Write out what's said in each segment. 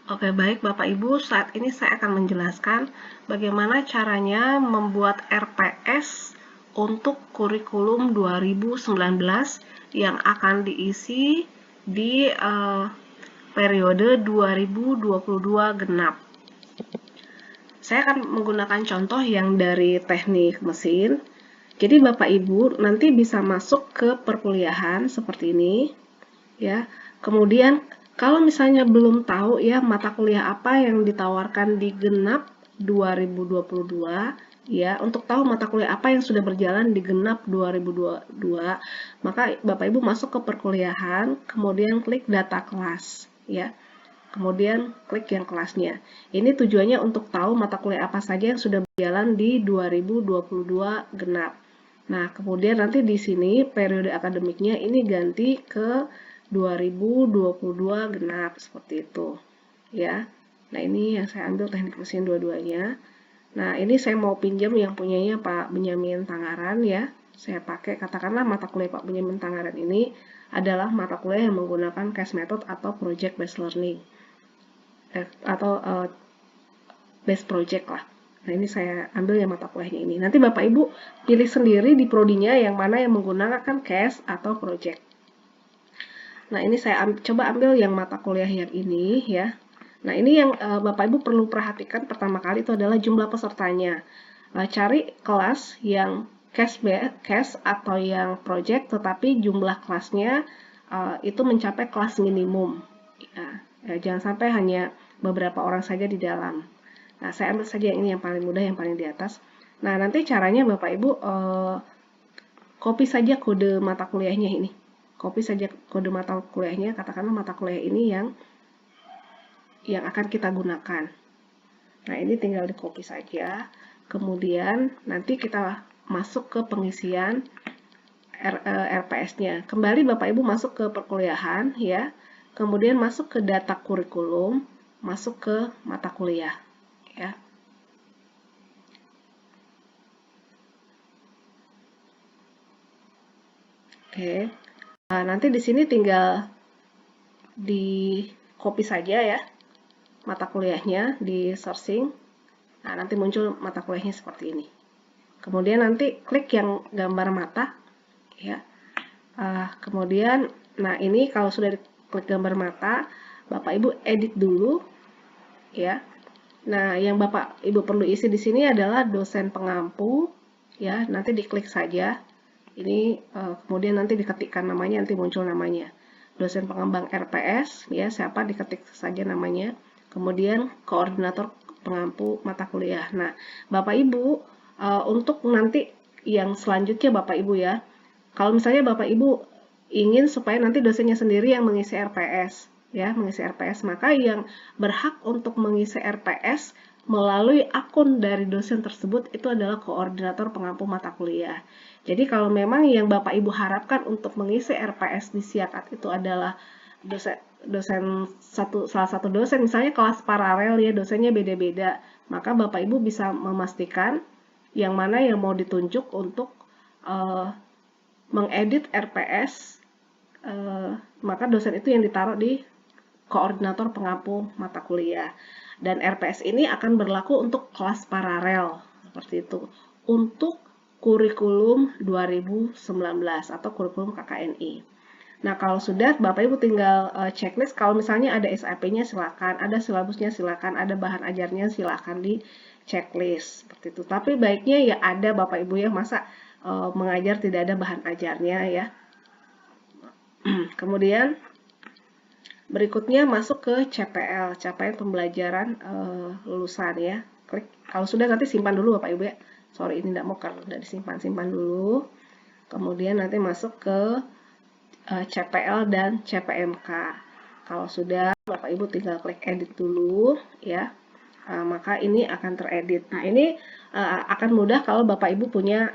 Oke, baik Bapak Ibu, saat ini saya akan menjelaskan bagaimana caranya membuat RPS untuk kurikulum 2019 yang akan diisi di periode 2022 genap. Saya akan menggunakan contoh yang dari teknik mesin. Jadi Bapak Ibu nanti bisa masuk ke perkuliahan seperti ini, ya. Kemudian kalau misalnya belum tahu ya mata kuliah apa yang ditawarkan di genap 2022, ya, untuk tahu mata kuliah apa yang sudah berjalan di genap 2022, maka Bapak Ibu masuk ke perkuliahan, kemudian klik data kelas, ya. Kemudian klik yang kelasnya. Ini tujuannya untuk tahu mata kuliah apa saja yang sudah berjalan di 2022 genap. Nah, kemudian nanti di sini periode akademiknya ini ganti ke 2022 genap seperti itu. Ya. Nah, ini yang saya ambil teknik mesin dua-duanya. Nah, ini saya mau pinjam yang punyanya Pak Benyamin Tangaran ya. Saya pakai katakanlah mata kuliah Pak Benyamin Tangaran ini adalah mata kuliah yang menggunakan case method atau project based learning atau base project lah. Nah, ini saya ambil yang mata kuliahnya ini. Nanti Bapak Ibu pilih sendiri di prodinya yang mana yang menggunakan case atau project. Nah, ini saya coba ambil yang mata kuliah yang ini ya. Nah, ini yang Bapak Ibu perlu perhatikan pertama kali itu adalah jumlah pesertanya. Cari kelas yang case atau yang project tetapi jumlah kelasnya itu mencapai kelas minimum. Jangan sampai hanya beberapa orang saja di dalam. Nah, saya ambil saja yang ini yang paling mudah, yang paling di atas. Nah, nanti caranya Bapak Ibu copy saja kode mata kuliahnya ini. Copy saja kode mata kuliahnya, katakanlah mata kuliah ini yang akan kita gunakan. Nah, ini tinggal di copy saja. Kemudian nanti kita masuk ke pengisian RPS-nya. Kembali Bapak Ibu masuk ke perkuliahan ya. Kemudian masuk ke data kurikulum, masuk ke mata kuliah ya. Oke. Nah, nanti di sini tinggal di copy saja ya mata kuliahnya, di searching. Nah, nanti muncul mata kuliahnya seperti ini. Kemudian nanti klik yang gambar mata ya. Kemudian nah ini kalau sudah klik gambar mata, Bapak Ibu edit dulu ya. Nah, yang Bapak Ibu perlu isi di sini adalah dosen pengampu ya. Nanti diklik saja. Ini kemudian nanti diketikkan namanya, nanti muncul namanya. Dosen pengembang RPS ya, siapa diketik saja namanya. Kemudian koordinator pengampu mata kuliah. Nah, Bapak Ibu untuk nanti yang selanjutnya Bapak Ibu ya. Kalau misalnya Bapak Ibu ingin supaya nanti dosennya sendiri yang mengisi RPS ya, mengisi RPS, maka yang berhak untuk mengisi RPS melalui akun dari dosen tersebut itu adalah koordinator pengampu mata kuliah. Jadi kalau memang yang Bapak Ibu harapkan untuk mengisi RPS di Siakat itu adalah salah satu dosen, misalnya kelas paralel ya, dosennya beda-beda, maka Bapak Ibu bisa memastikan yang mana yang mau ditunjuk untuk mengedit RPS, maka dosen itu yang ditaruh di koordinator pengampu mata kuliah. Dan RPS ini akan berlaku untuk kelas paralel, seperti itu. Untuk kurikulum 2019 atau kurikulum KKNI. Nah, kalau sudah, Bapak Ibu tinggal checklist. Kalau misalnya ada SAP-nya silakan, ada silabusnya silakan, ada bahan ajarnya silakan di checklist seperti itu. Tapi baiknya ya ada Bapak Ibu ya, masa mengajar tidak ada bahan ajarnya ya. Kemudian berikutnya masuk ke CPL, capaian pembelajaran lulusan ya. Klik. Kalau sudah nanti simpan dulu Bapak Ibu ya. Sorry ini tidak mau kalau sudah disimpan, simpan dulu. Kemudian nanti masuk ke CPL dan CPMK. Kalau sudah Bapak Ibu tinggal klik edit dulu ya. Maka ini akan teredit. Nah, ini akan mudah kalau Bapak Ibu punya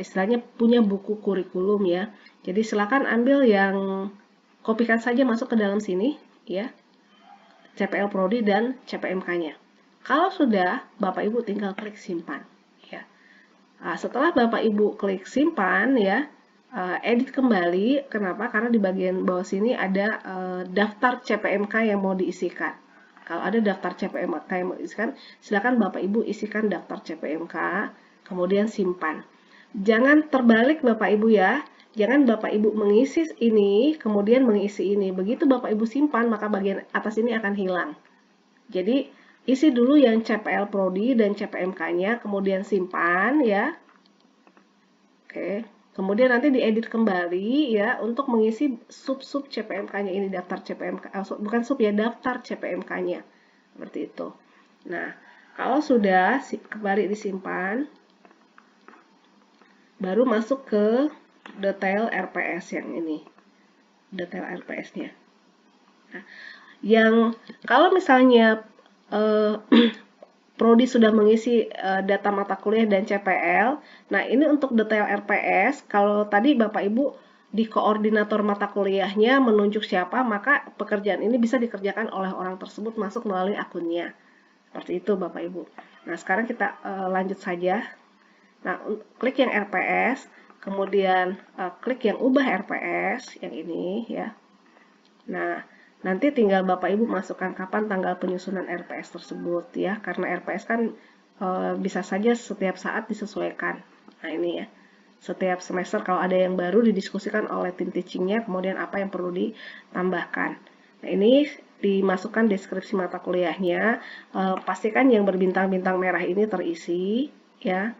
istilahnya punya buku kurikulum ya. Jadi silakan ambil yang kopikan saja masuk ke dalam sini ya. CPL Prodi dan CPMK-nya. Kalau sudah, Bapak Ibu tinggal klik simpan ya. Setelah Bapak Ibu klik simpan ya, edit kembali. Kenapa? Karena di bagian bawah sini ada daftar CPMK yang mau diisikan. Kalau ada daftar CPMK yang mau diisikan, silakan Bapak Ibu isikan daftar CPMK, kemudian simpan. Jangan terbalik Bapak Ibu ya. Jangan Bapak Ibu mengisi ini, kemudian mengisi ini. Begitu Bapak Ibu simpan, maka bagian atas ini akan hilang. Jadi, isi dulu yang CPL Prodi dan CPMK-nya, kemudian simpan ya. Oke. Kemudian nanti diedit kembali ya untuk mengisi sub-sub CPMK-nya ini, daftar CPMK, bukan sub ya, daftar CPMK-nya. Seperti itu. Nah, kalau sudah kembali disimpan, baru masuk ke detail RPS yang ini. Detail RPS-nya. Nah, yang kalau misalnya Prodi sudah mengisi data mata kuliah dan CPL. Nah, ini untuk detail RPS. Kalau tadi Bapak Ibu di koordinator mata kuliahnya menunjuk siapa, maka pekerjaan ini bisa dikerjakan oleh orang tersebut masuk melalui akunnya. Seperti itu Bapak Ibu. Nah, sekarang kita lanjut saja. Nah, klik yang RPS, kemudian klik yang ubah RPS, yang ini ya. Nah, nanti tinggal Bapak Ibu masukkan kapan tanggal penyusunan RPS tersebut ya, karena RPS kan bisa saja setiap saat disesuaikan. Nah ini ya, setiap semester kalau ada yang baru didiskusikan oleh tim teachingnya, kemudian apa yang perlu ditambahkan. Nah ini dimasukkan deskripsi mata kuliahnya, pastikan yang berbintang-bintang merah ini terisi ya.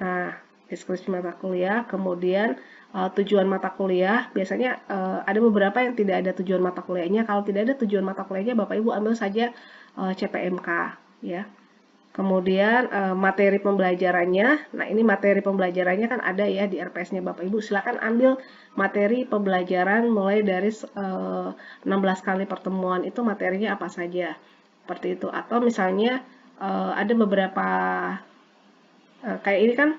Nah, deskripsi mata kuliah, kemudian tujuan mata kuliah, biasanya ada beberapa yang tidak ada tujuan mata kuliahnya. Kalau tidak ada tujuan mata kuliahnya, Bapak Ibu ambil saja CPMK ya. Kemudian materi pembelajarannya, nah ini materi pembelajarannya kan ada ya di RPS-nya Bapak Ibu. Silakan ambil materi pembelajaran mulai dari 16 kali pertemuan, itu materinya apa saja. Seperti itu. Atau misalnya ada beberapa kayak ini kan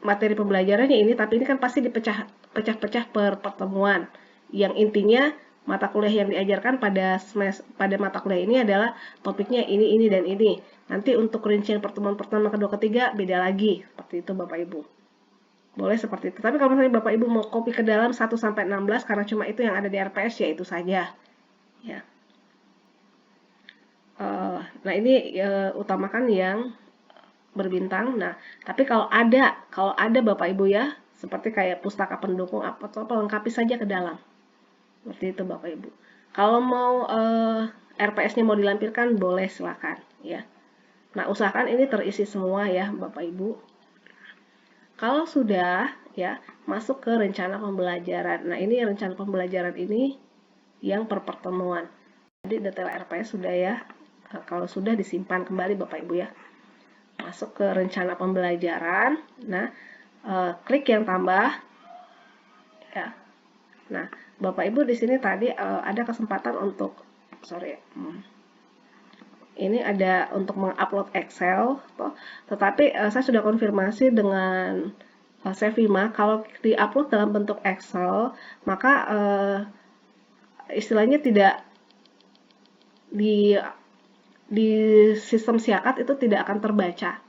materi pembelajarannya ini, tapi ini kan pasti dipecah-pecah per pertemuan. Yang intinya mata kuliah yang diajarkan pada mata kuliah ini adalah topiknya ini, dan ini. Nanti untuk rincian pertemuan pertama, kedua, ketiga beda lagi. Seperti itu Bapak Ibu. Boleh seperti itu. Tapi kalau misalnya Bapak Ibu mau copy ke dalam 1 sampai 16 karena cuma itu yang ada di RPS, ya itu saja. Ya. Nah, ini utamakan yang berbintang. Nah, tapi kalau ada Bapak Ibu ya, seperti kayak pustaka pendukung apa lengkapi saja ke dalam. Seperti itu Bapak Ibu. Kalau mau RPS-nya mau dilampirkan boleh silakan ya. Nah, usahakan ini terisi semua ya Bapak Ibu. Kalau sudah ya, masuk ke rencana pembelajaran. Nah, ini rencana pembelajaran ini yang per pertemuan. Jadi detail RPS sudah ya. Nah, kalau sudah disimpan kembali Bapak Ibu ya. Masuk ke rencana pembelajaran. Nah, klik yang tambah ya. Nah, Bapak Ibu di sini tadi ada kesempatan untuk ini ada untuk mengupload Excel, tetapi saya sudah konfirmasi dengan Sevima, kalau diupload dalam bentuk Excel, maka istilahnya tidak di sistem Siakat itu tidak akan terbaca.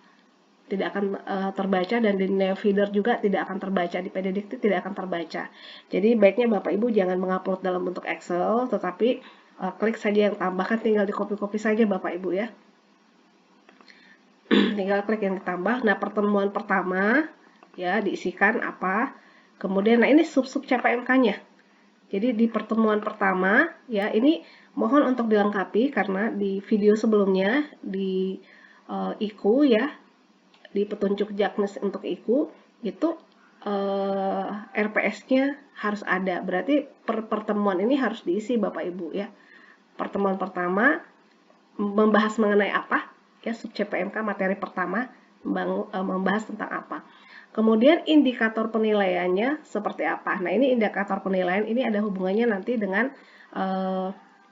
Tidak akan terbaca, dan di Navider juga tidak akan terbaca, di PDDikti tidak akan terbaca. Jadi baiknya Bapak Ibu jangan mengupload dalam bentuk Excel, tetapi klik saja yang tambahkan, tinggal di copy-copy saja Bapak Ibu ya. Tinggal klik yang ditambah. Nah, pertemuan pertama ya diisikan apa. Kemudian nah ini sub-sub CPMK-nya. Jadi di pertemuan pertama ya ini mohon untuk dilengkapi karena di video sebelumnya di IKU ya, di petunjuk Jaknis untuk IKU itu RPS-nya harus ada. Berarti per pertemuan ini harus diisi Bapak Ibu ya. Pertemuan pertama membahas mengenai apa? Ya, sub CPMK materi pertama membahas tentang apa. Kemudian indikator penilaiannya seperti apa. Nah, ini indikator penilaian ini ada hubungannya nanti dengan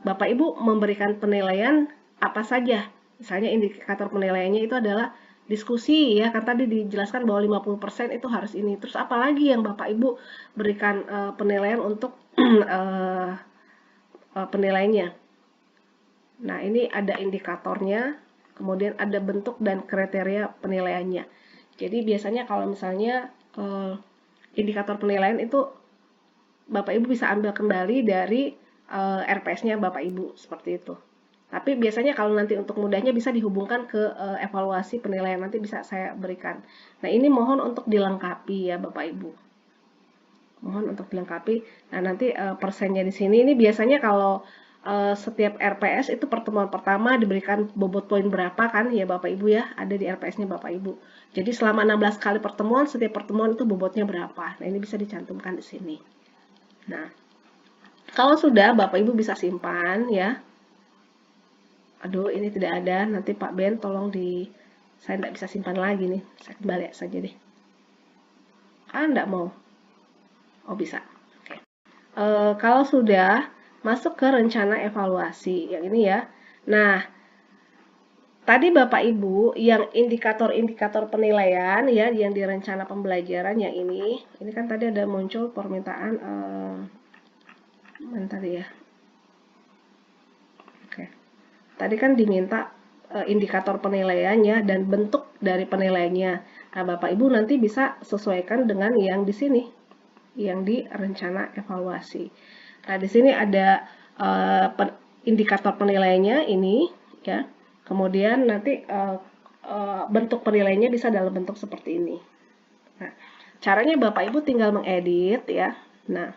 Bapak Ibu memberikan penilaian apa saja. Misalnya indikator penilaiannya itu adalah diskusi ya, kan tadi dijelaskan bahwa 50% itu harus ini. Terus apalagi yang Bapak Ibu berikan penilaian untuk penilaiannya. Nah, ini ada indikatornya, kemudian ada bentuk dan kriteria penilaiannya. Jadi biasanya kalau misalnya indikator penilaian itu Bapak Ibu bisa ambil kembali dari RPS-nya Bapak Ibu, seperti itu. Tapi biasanya kalau nanti untuk mudahnya bisa dihubungkan ke evaluasi penilaian, nanti bisa saya berikan. Nah, ini mohon untuk dilengkapi ya Bapak Ibu. Mohon untuk dilengkapi. Nah, nanti persennya di sini ini biasanya kalau setiap RPS itu pertemuan pertama diberikan bobot poin berapa kan ya Bapak Ibu ya, ada di RPS-nya Bapak Ibu. Jadi selama 16 kali pertemuan, setiap pertemuan itu bobotnya berapa. Nah, ini bisa dicantumkan di sini. Nah, kalau sudah Bapak Ibu bisa simpan ya. Aduh, ini tidak ada. Nanti Pak Ben tolong saya tidak bisa simpan lagi nih. Saya kembali saja deh. Ah, enggak mau. Oh, bisa. Oke. Kalau sudah masuk ke rencana evaluasi, yang ini ya. Nah, tadi Bapak Ibu yang indikator-indikator penilaian ya, yang di rencana pembelajaran yang ini kan tadi ada muncul permintaan tadi ya. Oke. Tadi kan diminta indikator penilaiannya dan bentuk dari penilaiannya. Nah, Bapak Ibu nanti bisa sesuaikan dengan yang di sini, yang di rencana evaluasi. Nah, di sini ada indikator penilaiannya ini, ya. Kemudian nanti bentuk penilaiannya bisa dalam bentuk seperti ini. Nah, caranya Bapak Ibu tinggal mengedit, ya. Nah,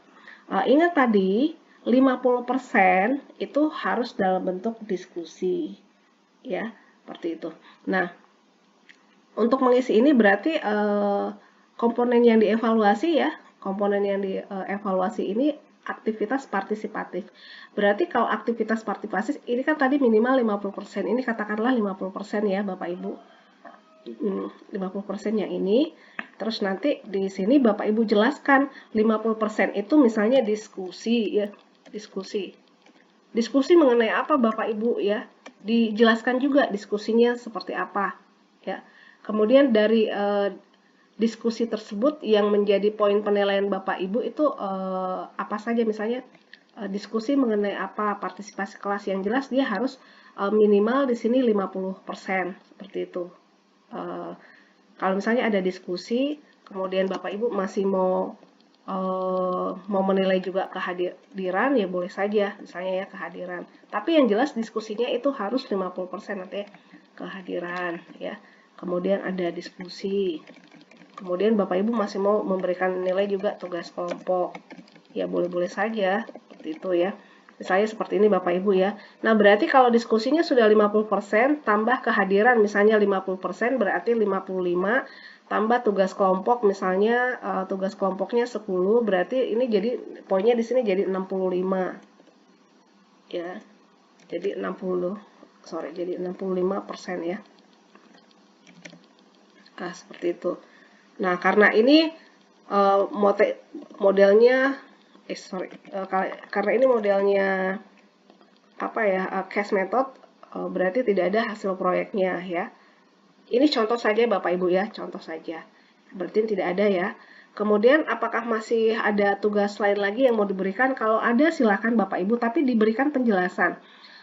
ingat tadi 50% itu harus dalam bentuk diskusi, ya, seperti itu. Nah, untuk mengisi ini berarti komponen yang dievaluasi ya, komponen yang dievaluasi ini aktivitas partisipatif. Berarti kalau aktivitas partisipatif ini kan tadi minimal 50%, ini katakanlah 50% ya Bapak Ibu. 50% yang ini. Terus nanti di sini Bapak Ibu jelaskan 50% itu misalnya diskusi ya, diskusi. Diskusi mengenai apa Bapak Ibu ya? Dijelaskan juga diskusinya seperti apa ya. Kemudian dari diskusi tersebut yang menjadi poin penilaian Bapak Ibu itu apa saja, misalnya diskusi mengenai apa, partisipasi kelas, yang jelas dia harus minimal di sini 50% seperti itu. Kalau misalnya ada diskusi, kemudian Bapak Ibu masih mau menilai juga kehadiran, ya boleh saja, misalnya ya kehadiran. Tapi yang jelas diskusinya itu harus 50% nanti kehadiran ya. Kemudian ada diskusi. Kemudian Bapak Ibu masih mau memberikan nilai juga tugas kelompok. Ya boleh-boleh saja seperti itu ya. Misalnya seperti ini Bapak Ibu ya. Nah, berarti kalau diskusinya sudah 50% tambah kehadiran misalnya 50%, berarti 55 tambah tugas kelompok misalnya tugas kelompoknya 10, berarti ini jadi poinnya di sini jadi 65. Ya. Jadi 65% ya. Nah, seperti itu. Nah, karena ini modelnya karena ini modelnya apa ya, case method, berarti tidak ada hasil proyeknya ya. Ini contoh saja Bapak Ibu ya, contoh saja. Berarti tidak ada ya. Kemudian apakah masih ada tugas lain lagi yang mau diberikan? Kalau ada silakan Bapak Ibu, tapi diberikan penjelasan.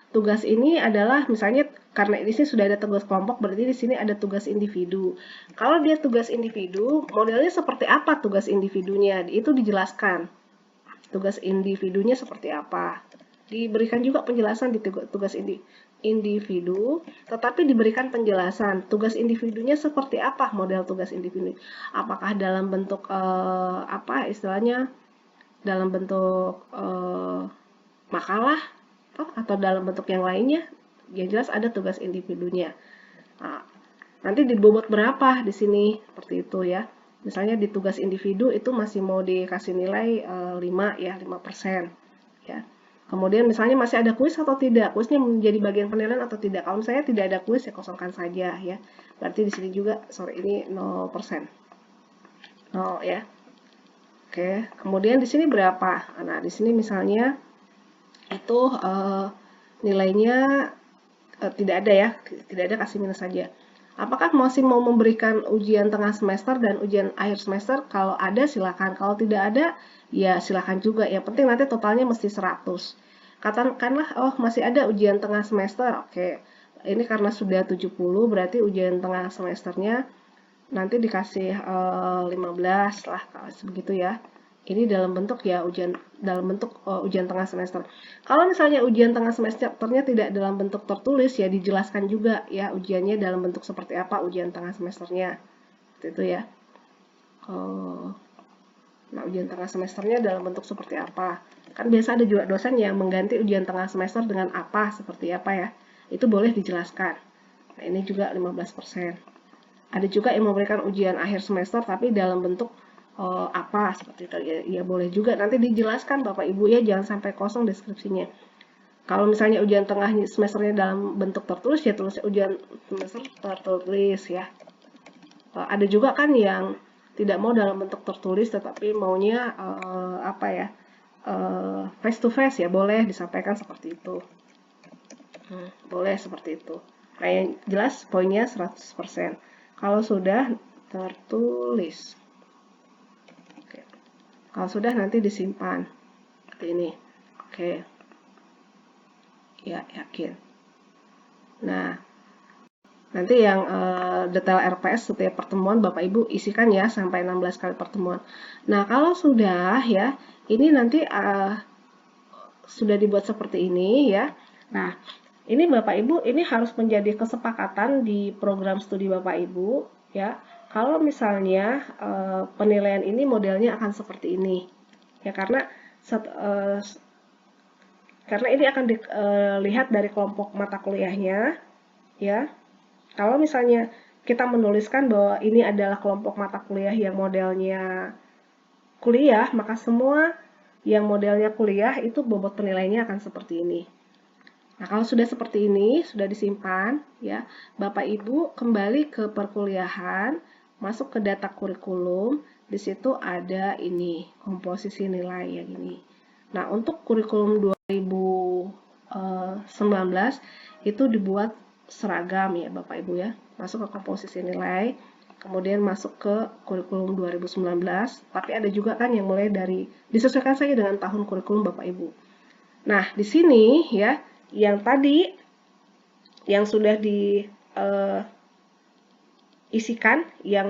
Tugas ini adalah misalnya karena di sini sudah ada tugas kelompok, berarti di sini ada tugas individu. Kalau dia tugas individu, modelnya seperti apa tugas individunya? Itu dijelaskan. Tugas individunya seperti apa? Diberikan juga penjelasan di tugas individu, tetapi diberikan penjelasan tugas individunya seperti apa, model tugas individu. Apakah dalam bentuk apa istilahnya? Dalam bentuk makalah atau dalam bentuk yang lainnya? Yang jelas ada tugas individunya. Nah, nanti dibobot berapa di sini seperti itu ya. Misalnya di tugas individu itu masih mau dikasih nilai 5 ya, 5%. Ya. Kemudian misalnya masih ada kuis atau tidak, kuisnya menjadi bagian penilaian atau tidak. Kalau misalnya tidak ada kuis ya kosongkan saja ya. Berarti di sini juga ini 0%. 0 ya. Oke, kemudian di sini berapa? Nah, di sini misalnya itu nilainya tidak ada ya, tidak ada, kasih minus saja. Apakah masih mau memberikan ujian tengah semester dan ujian akhir semester? Kalau ada silakan, kalau tidak ada ya silakan juga. Yang penting nanti totalnya mesti 100. Katakanlah oh masih ada ujian tengah semester. Oke. Ini karena sudah 70 berarti ujian tengah semesternya nanti dikasih 15 lah, begitu ya. Ini dalam bentuk ya ujian tengah semester. Kalau misalnya ujian tengah semesternya tidak dalam bentuk tertulis ya dijelaskan juga ya ujiannya dalam bentuk seperti apa ujian tengah semesternya. Seperti itu ya. Nah, ujian tengah semesternya dalam bentuk seperti apa? Kan biasa ada juga dosen yang mengganti ujian tengah semester dengan apa, seperti apa ya. Itu boleh dijelaskan. Nah, ini juga 15%. Ada juga yang memberikan ujian akhir semester tapi dalam bentuk apa seperti itu ya, boleh juga nanti dijelaskan Bapak Ibu ya, jangan sampai kosong deskripsinya. Kalau misalnya ujian tengah semesternya dalam bentuk tertulis ya tulis ujian semester tertulis ya. Ada juga kan yang tidak mau dalam bentuk tertulis tetapi maunya apa ya, face to face ya, boleh disampaikan seperti itu. Boleh seperti itu. Nah, yang jelas poinnya 100%. Kalau sudah tertulis. Oke. Kalau sudah nanti disimpan. Seperti ini. Oke. Ya, yakin. Nah, nanti yang detail RPS setiap pertemuan Bapak Ibu isikan ya sampai 16 kali pertemuan. Nah, kalau sudah ya, ini nanti sudah dibuat seperti ini ya. Nah, ini Bapak Ibu, ini harus menjadi kesepakatan di program studi Bapak Ibu ya. Kalau misalnya penilaian ini modelnya akan seperti ini. Ya karena ini akan dilihat dari kelompok mata kuliahnya ya. Kalau misalnya kita menuliskan bahwa ini adalah kelompok mata kuliah yang modelnya kuliah, maka semua yang modelnya kuliah itu bobot penilaiannya akan seperti ini. Nah, kalau sudah seperti ini, sudah disimpan, ya, Bapak Ibu kembali ke perkuliahan, masuk ke data kurikulum, di situ ada ini, komposisi nilai yang ini. Nah, untuk kurikulum 2019 itu dibuat seragam ya Bapak Ibu ya, masuk ke komposisi nilai, kemudian masuk ke kurikulum 2019, tapi ada juga kan yang mulai dari, disesuaikan saja dengan tahun kurikulum Bapak Ibu. Nah, di sini ya, yang tadi yang sudah diisikan yang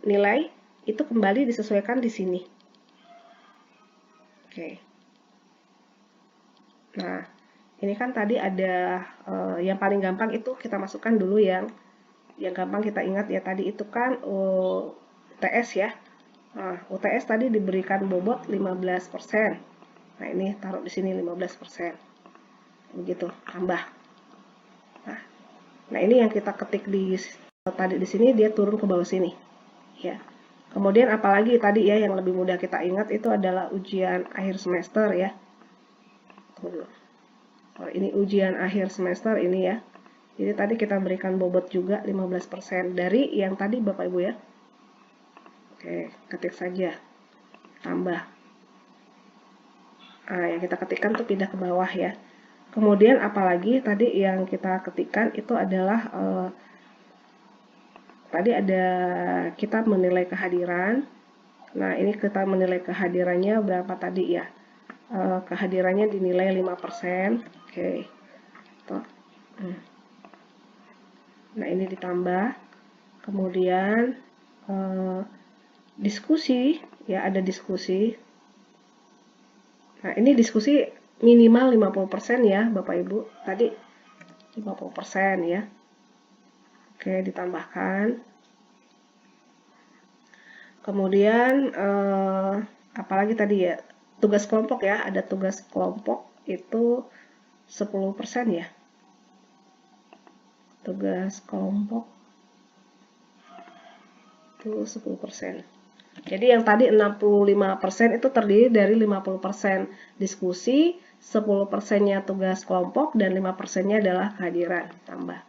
nilai itu kembali disesuaikan di sini. Oke. Nah, ini kan tadi ada yang paling gampang itu kita masukkan dulu yang gampang kita ingat ya tadi itu kan UTS ya. Nah, UTS tadi diberikan bobot 15%. Nah, ini taruh di sini 15%. Begitu, tambah. Nah, ini yang kita ketik tadi di sini dia turun ke bawah sini. Ya. Kemudian apalagi tadi ya yang lebih mudah kita ingat itu adalah ujian akhir semester ya. Oh, ini ujian akhir semester ini ya. Jadi tadi kita berikan bobot juga 15% dari yang tadi Bapak Ibu ya. Oke, ketik saja. Tambah. Nah, yang kita ketikkan tuh pindah ke bawah ya. Kemudian apalagi tadi yang kita ketikkan itu adalah tadi ada kita menilai kehadiran. Nah, ini kita menilai kehadirannya berapa tadi ya? Kehadirannya dinilai 5%. Oke. Nah, ini ditambah. Kemudian diskusi, ya ada diskusi. Nah, ini diskusi minimal 50% ya, Bapak Ibu. Tadi 50% ya. Oke, ditambahkan. Kemudian apalagi tadi ya, tugas kelompok ya, ada tugas kelompok itu 10% ya. Tugas kelompok itu 10%. Jadi yang tadi 65% itu terdiri dari 50% diskusi, 10%-nya tugas kelompok, dan 5%-nya adalah kehadiran tambah.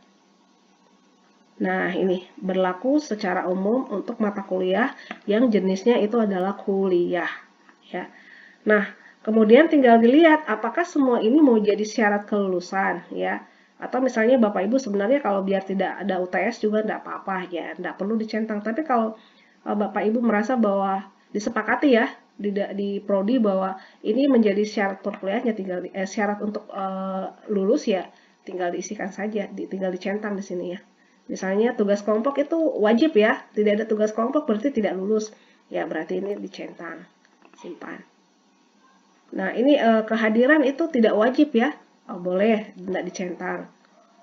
Nah, ini berlaku secara umum untuk mata kuliah yang jenisnya itu adalah kuliah. Ya. Nah, kemudian tinggal dilihat apakah semua ini mau jadi syarat kelulusan. Ya. Atau misalnya Bapak Ibu sebenarnya kalau biar tidak ada UTS juga tidak apa-apa ya, tidak perlu dicentang. Tapi kalau Bapak Ibu merasa bahwa disepakati ya di prodi bahwa ini menjadi syarat perkuliahannya, tinggal syarat untuk lulus ya tinggal diisikan saja, tinggal dicentang di sini ya. Misalnya tugas kelompok itu wajib ya, tidak ada tugas kelompok berarti tidak lulus. Ya berarti ini dicentang simpan. Nah, ini kehadiran itu tidak wajib ya. Boleh, tidak dicentang.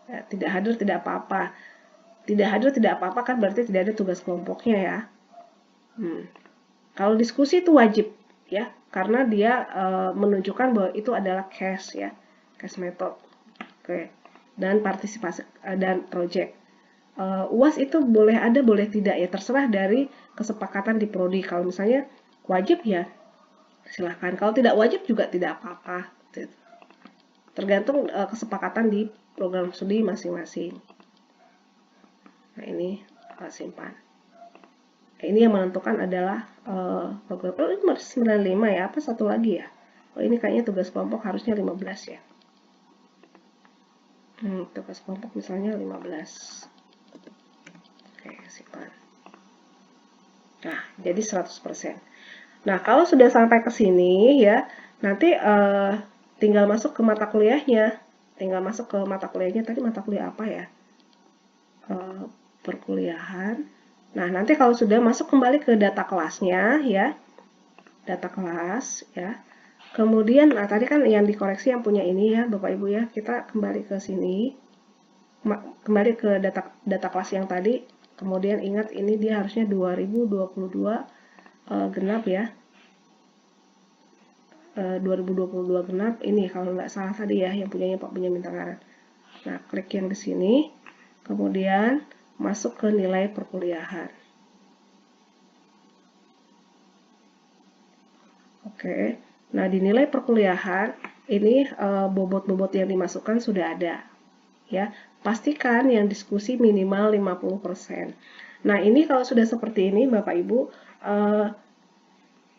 Ya, tidak hadir tidak apa-apa. Tidak hadir tidak apa-apa kan berarti tidak ada tugas kelompoknya ya. Kalau diskusi itu wajib ya, karena dia menunjukkan bahwa itu adalah case ya, case method. Oke. Dan partisipasi dan project. UAS itu boleh ada boleh tidak ya, terserah dari kesepakatan di prodi. Kalau misalnya wajib ya silahkan, kalau tidak wajib juga tidak apa-apa, tergantung kesepakatan di program studi masing-masing. Nah, ini simpan. Ini yang menentukan adalah program. Oh, ini 95 ya, apa satu lagi ya? Oh, ini kayaknya tugas kelompok harusnya 15 ya. Tugas kelompok misalnya 15. Oke, simpan. Nah, jadi 100%. Nah, kalau sudah sampai ke sini ya, nanti tinggal masuk ke mata kuliahnya. Tinggal masuk ke mata kuliahnya. Tadi mata kuliah apa ya? Perkuliahan. Nah, nanti kalau sudah masuk kembali ke data kelasnya ya. Data kelas ya. Kemudian, nah tadi kan yang dikoreksi yang punya ini ya, Bapak Ibu ya. Kita kembali ke sini. Kembali ke data kelas yang tadi. Kemudian ingat ini dia harusnya 2022 genap ya. 2022 genap ini kalau nggak salah tadi ya yang punyanya Pak Benyamin Tangaran. Nah, klik yang di sini, kemudian masuk ke nilai perkuliahan. Oke, nah di nilai perkuliahan ini bobot-bobot yang dimasukkan sudah ada. Ya, pastikan yang diskusi minimal 50%. Nah, ini kalau sudah seperti ini Bapak Ibu,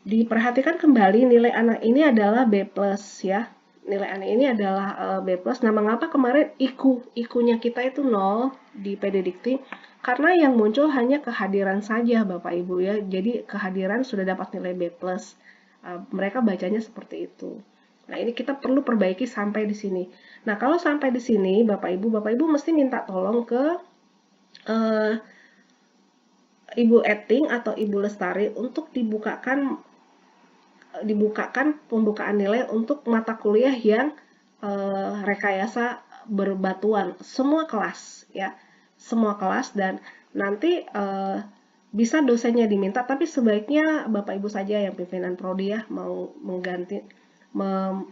diperhatikan kembali nilai anak ini adalah B+ ya. Nilai anak ini adalah B+. Nah, mengapa kemarin IQ-nya kita itu 0 di PD Dikti? Karena yang muncul hanya kehadiran saja Bapak Ibu ya. Jadi kehadiran sudah dapat nilai B+. Mereka bacanya seperti itu. Nah, ini kita perlu perbaiki sampai di sini. Nah, kalau sampai di sini Bapak Ibu mesti minta tolong ke Ibu Eting atau Ibu Lestari untuk dibukakan pembukaan nilai untuk mata kuliah yang rekayasa berbatuan, semua kelas ya, semua kelas, dan nanti bisa dosennya diminta, tapi sebaiknya Bapak Ibu saja yang pimpinan prodi ya mau mengganti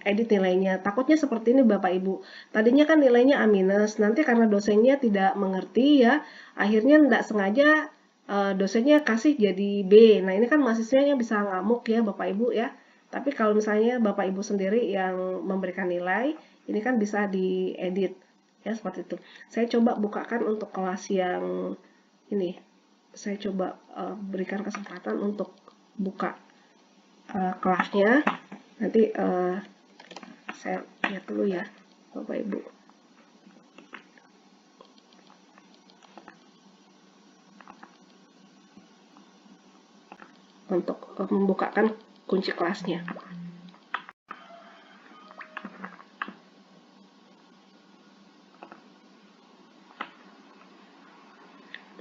edit nilainya. Takutnya seperti ini Bapak Ibu, tadinya kan nilainya A-, nanti karena dosennya tidak mengerti ya, akhirnya tidak sengaja dosennya kasih jadi B. Nah, ini kan mahasiswanya bisa ngamuk ya Bapak Ibu ya. Tapi kalau misalnya Bapak Ibu sendiri yang memberikan nilai, ini kan bisa diedit ya seperti itu. Saya coba bukakan untuk kelas yang ini. Saya coba berikan kesempatan untuk buka kelasnya. Nanti saya lihat dulu ya Bapak Ibu. Untuk membukakan kunci kelasnya.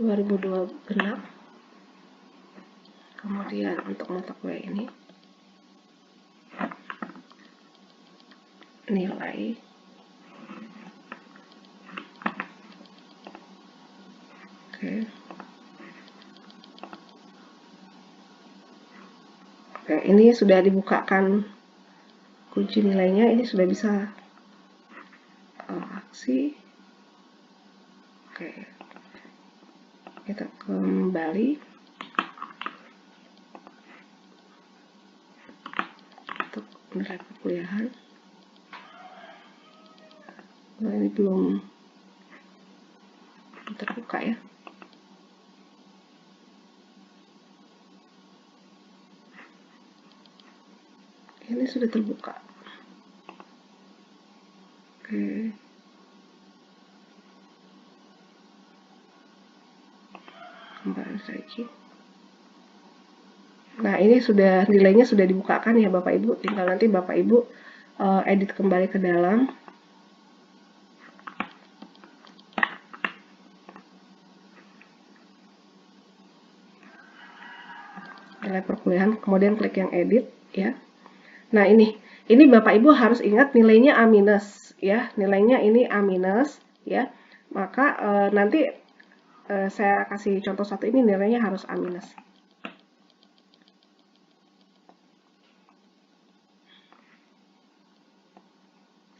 (2002) genap. Kemudian untuk mata kuliah ini nilai Oke, ini sudah dibukakan kunci nilainya, ini sudah bisa aksi. Oke, kita kembali untuk nilai perkuliahan. Nah, ini belum terbuka ya. Ini sudah terbuka. Oke. Kembali lagi. Nah, ini sudah nilainya sudah dibukakan ya Bapak Ibu. Tinggal nanti Bapak Ibu edit kembali ke dalam. Nilai perkuliahan, kemudian klik yang edit ya. Nah, ini Bapak Ibu harus ingat nilainya A minus, ya. Nilainya ini A minus, ya. Maka nanti saya kasih contoh satu, ini nilainya harus A minus.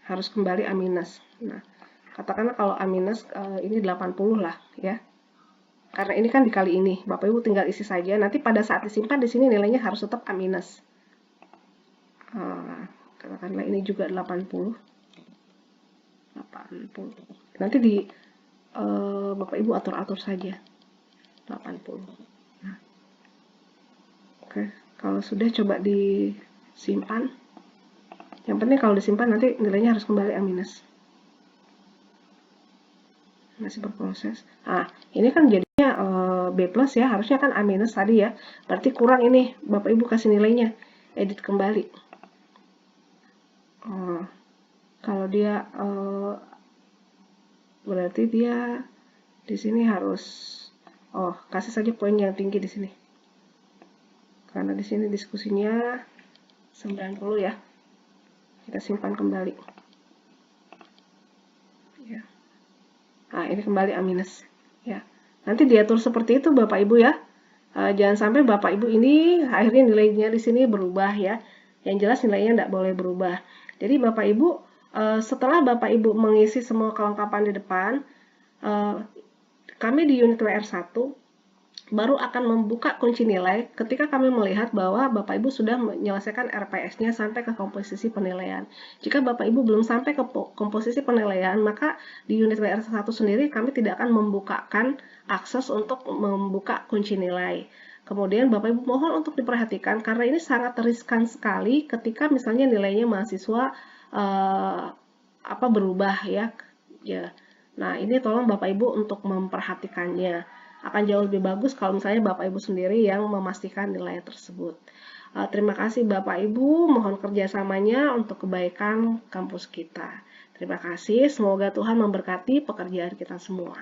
Harus kembali A minus. Nah, katakanlah kalau A minus ini 80 lah, ya. Karena ini kan dikali ini, Bapak Ibu tinggal isi saja. Nanti pada saat disimpan di sini nilainya harus tetap A minus. Katakanlah ini juga 80. Nanti di Bapak Ibu atur-atur saja 80. Nah, oke, kalau sudah coba disimpan. Yang penting kalau disimpan nanti nilainya harus kembali A minus. Masih berproses. Nah, ini kan jadinya B plus ya, harusnya kan A minus tadi ya. Berarti kurang ini, Bapak Ibu kasih nilainya. Edit kembali. Kalau dia berarti dia di sini harus kasih saja poin yang tinggi di sini. Karena di sini diskusinya 90 ya. Kita simpan kembali. Ya. Nah, ini kembali A minus. Ya. Nanti diatur seperti itu Bapak Ibu ya. Jangan sampai Bapak Ibu ini akhirnya nilainya di sini berubah ya. Yang jelas nilainya tidak boleh berubah. Jadi Bapak Ibu setelah Bapak Ibu mengisi semua kelengkapan di depan, kami di unit WR1 baru akan membuka kunci nilai ketika kami melihat bahwa Bapak Ibu sudah menyelesaikan RPS-nya sampai ke komposisi penilaian. Jika Bapak Ibu belum sampai ke komposisi penilaian, maka di unit WR1 sendiri kami tidak akan membukakan akses untuk membuka kunci nilai. Kemudian Bapak Ibu mohon untuk diperhatikan karena ini sangat riskan sekali ketika misalnya nilainya mahasiswa berubah ya. Nah, ini tolong Bapak Ibu untuk memperhatikannya. Akan jauh lebih bagus kalau misalnya Bapak Ibu sendiri yang memastikan nilai tersebut. Terima kasih Bapak Ibu, mohon kerjasamanya untuk kebaikan kampus kita. Terima kasih, semoga Tuhan memberkati pekerjaan kita semua.